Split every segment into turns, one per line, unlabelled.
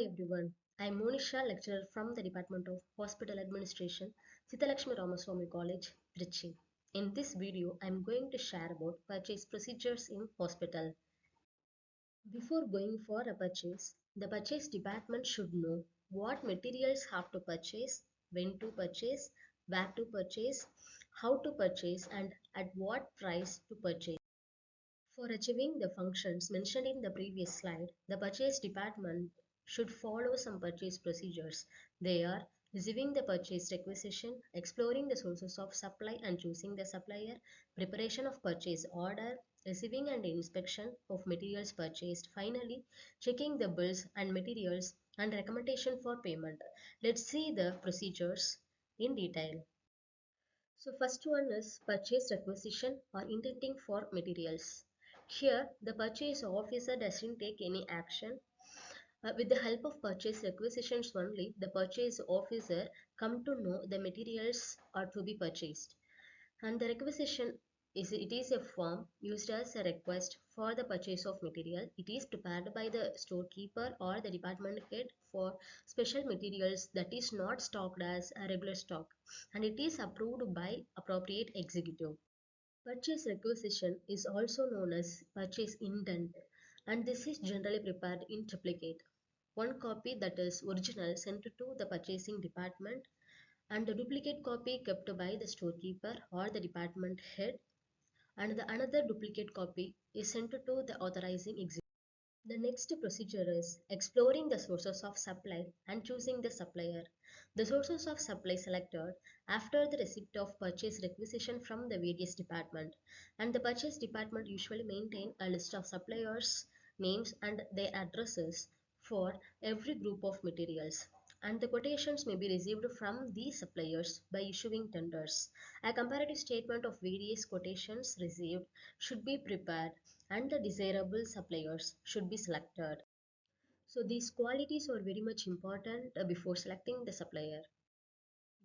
everyone, I am Monisha, lecturer from the Department of Hospital Administration, Sithalakshmi Ramaswamy College, Trichy. In this video, I am going to share about purchase procedures in hospital. Before going for a purchase, the purchase department should know what materials have to purchase, when to purchase, where to purchase, how to purchase, and at what price to purchase. For achieving the functions mentioned in the previous slide, the purchase department should follow some purchase procedures. They are receiving the purchase requisition, exploring the sources of supply and choosing the supplier, preparation of purchase order, receiving and inspection of materials purchased, finally checking the bills and materials and recommendation for payment. Let's see the procedures in detail. So first one is purchase requisition or intending for materials. Here the purchase officer doesn't take any action. With the help of purchase requisitions only, the purchase officer come to know the materials are to be purchased. And the requisition is a form used as a request for the purchase of material. It is prepared by the storekeeper or the department head for special materials that is not stocked as a regular stock, and it is approved by appropriate executive. Purchase requisition is also known as purchase intent, and this is generally prepared in triplicate. One copy, that is original, sent to the purchasing department, and the duplicate copy kept by the storekeeper or the department head, and the another duplicate copy is sent to the authorizing executive. The next procedure is exploring the sources of supply and choosing the supplier. The sources of supply selected after the receipt of purchase requisition from the various department, and the purchase department usually maintain a list of suppliers names and their addresses for every group of materials, and the quotations may be received from these suppliers by issuing tenders. A comparative statement of various quotations received should be prepared, and the desirable suppliers should be selected. So these qualities are very much important before selecting the supplier.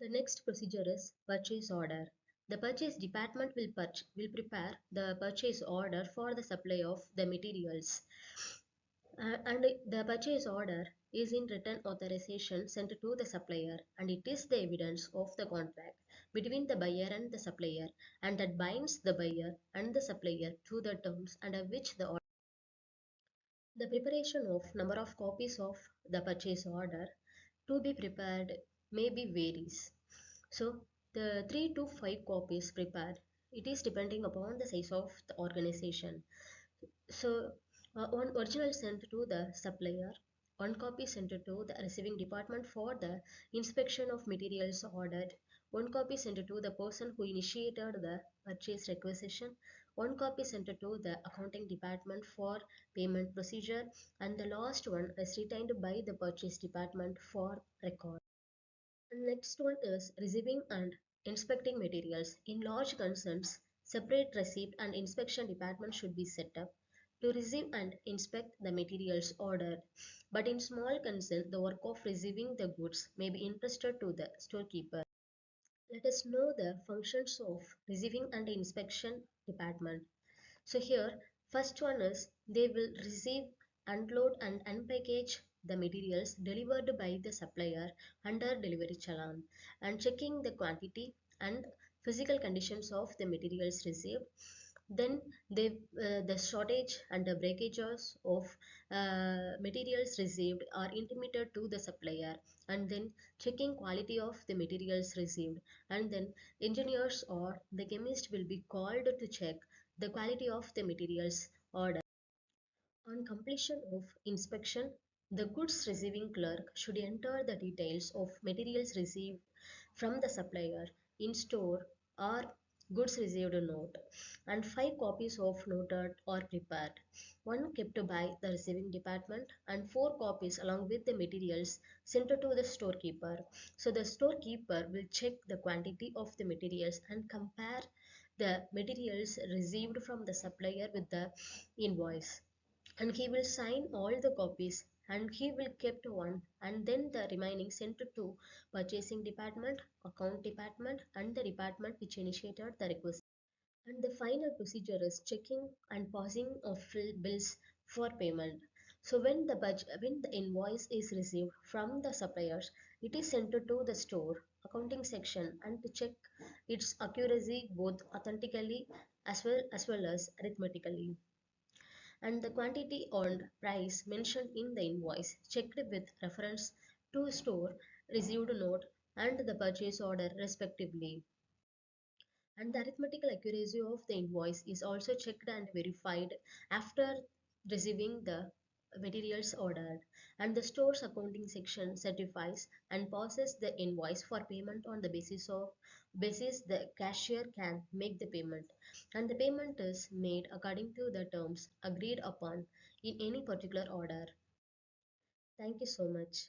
The next procedure is purchase order. The purchase department will prepare the purchase order for the supply of the materials. And the purchase order is in written authorization sent to the supplier, and it is the evidence of the contract between the buyer and the supplier, and that binds the buyer and the supplier to the terms under which the order. The preparation of number of copies of the purchase order to be prepared may be varies. So the 3 to 5 copies prepared, it is depending upon the size of the organization. So one original sent to the supplier, one copy sent to the receiving department for the inspection of materials ordered, one copy sent to the person who initiated the purchase requisition, one copy sent to the accounting department for payment procedure, and the last one is retained by the purchase department for record. And next one is receiving and inspecting materials. In large concerns, separate receipt and inspection department should be set up to receive and inspect the materials ordered. But in small concern, the work of receiving the goods may be entrusted to the storekeeper. Let us know the functions of receiving and inspection department. So here, first one is they will receive, unload and unpackage the materials delivered by the supplier under delivery challan, and checking the quantity and physical conditions of the materials received. Then the shortage and the breakages of materials received are intimated to the supplier, and then checking quality of the materials received, and then engineers or the chemist will be called to check the quality of the materials ordered. On completion of inspection, the goods receiving clerk should enter the details of materials received from the supplier in store or goods received note, and 5 copies of noted or prepared, one kept by the receiving department, and 4 copies along with the materials sent to the storekeeper. So the storekeeper will check the quantity of the materials and compare the materials received from the supplier with the invoice, and he will sign all the copies, and he will keep one, and then the remaining sent to purchasing department, account department, and the department which initiated the request. And the final procedure is checking and pausing of bills for payment. So when the invoice is received from the suppliers, it is sent to the store accounting section and to check its accuracy both authentically as well as arithmetically. And the quantity and price mentioned in the invoice checked with reference to store received note and the purchase order respectively. And the arithmetical accuracy of the invoice is also checked and verified after receiving the materials ordered, and the store's accounting section certifies and passes the invoice for payment on the basis the cashier can make the payment, and the payment is made according to the terms agreed upon in any particular order. Thank you so much.